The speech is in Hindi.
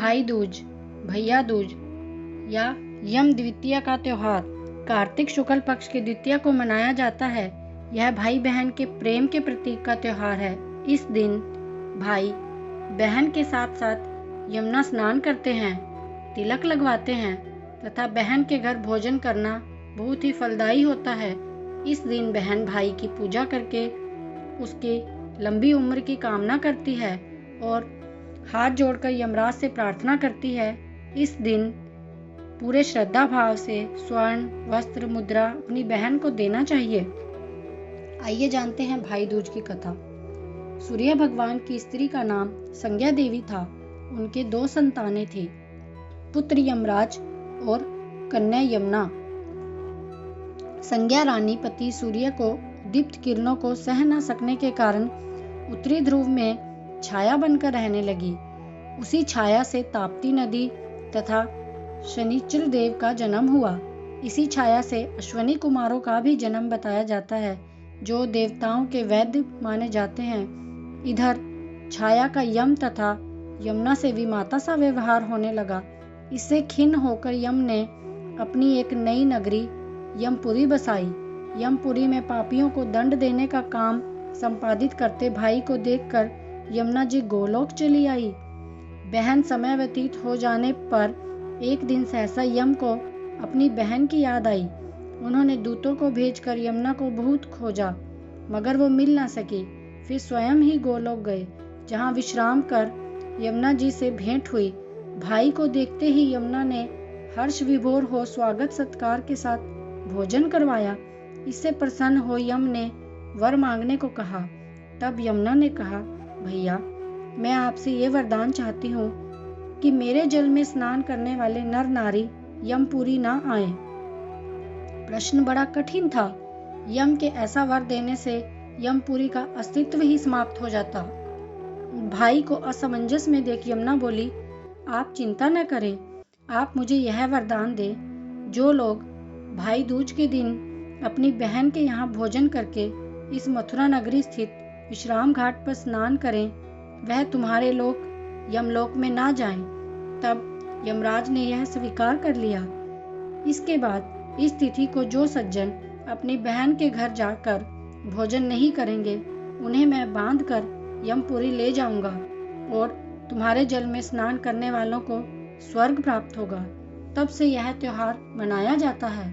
भाई दूज, भैया दूज या यम द्वितीया का त्योहार कार्तिक शुक्ल पक्ष की द्वितीया को मनाया जाता है। यह भाई बहन के प्रेम के प्रतीक का त्योहार है। इस दिन भाई बहन के साथ साथ यमुना स्नान करते हैं, तिलक लगवाते हैं तथा बहन के घर भोजन करना बहुत ही फलदायी होता है। इस दिन बहन भाई की पूजा करके उसकी लंबी उम्र की कामना करती है और हाथ जोड़कर यमराज से प्रार्थना करती है। इस दिन पूरे श्रद्धा भाव से स्वर्ण, वस्त्र, मुद्रा अपनी बहन को देना चाहिए। आइए जानते हैं भाई दूज की कथा। सूर्य भगवान की स्त्री का नाम संज्ञा देवी था। उनके 2 संतानें थी, पुत्र यमराज और कन्या यमुना। संज्ञा रानी पति सूर्य को दीप्त किरणों को सह न सकने के कारण उत्तरी ध्रुव में छाया बनकर रहने लगी। उसी छाया से ताप्ती नदी तथा शनिचर देव का जन्म हुआ। इसी छाया से अश्वनी कुमारों का भी जन्म बताया जाता है, जो देवताओं के वैद्य माने जाते हैं। इधर छाया का यम तथा यमुना से विमाता सा व्यवहार होने लगा। इससे खिन्न होकर यम ने अपनी एक नई नगरी यमपुरी बसाई। यमपुरी में पापियों को दंड देने का काम संपादित करते भाई को देखकर यमुना जी गोलोक चली आई। बहन समय व्यतीत हो जाने पर एक दिन सहसा यम को अपनी बहन की याद आई। उन्होंने दूतों को भेजकर यमुना को बहुत खोजा, मगर वो मिल न सकी। फिर स्वयं ही गोलोक गए, जहाँ विश्राम कर यमुना जी से भेंट हुई। भाई को देखते ही यमुना ने हर्ष विभोर हो स्वागत सत्कार के साथ भोजन करवाया। इससे प्रसन्न हो यम ने वर मांगने को कहा। तब यमुना ने कहा, भैया मैं आपसे ये वरदान चाहती हूँ कि मेरे जल में स्नान करने वाले नर नारी यमपुरी ना आए। प्रश्न बड़ा कठिन था। यम के ऐसा वर देने से यमपुरी का अस्तित्व ही समाप्त हो जाता। भाई को असमंजस में देख यमुना बोली, आप चिंता न करें, आप मुझे यह वरदान दे, जो लोग भाई दूज के दिन अपनी बहन के यहाँ भोजन करके इस मथुरा नगरी स्थित विश्राम घाट पर स्नान करें, वह तुम्हारे लोक यमलोक में ना जाएं। तब यमराज ने यह स्वीकार कर लिया। इसके बाद इस तिथि को जो सज्जन अपनी बहन के घर जाकर भोजन नहीं करेंगे, उन्हें मैं बांध कर यमपुरी ले जाऊंगा और तुम्हारे जल में स्नान करने वालों को स्वर्ग प्राप्त होगा। तब से यह त्योहार मनाया जाता है।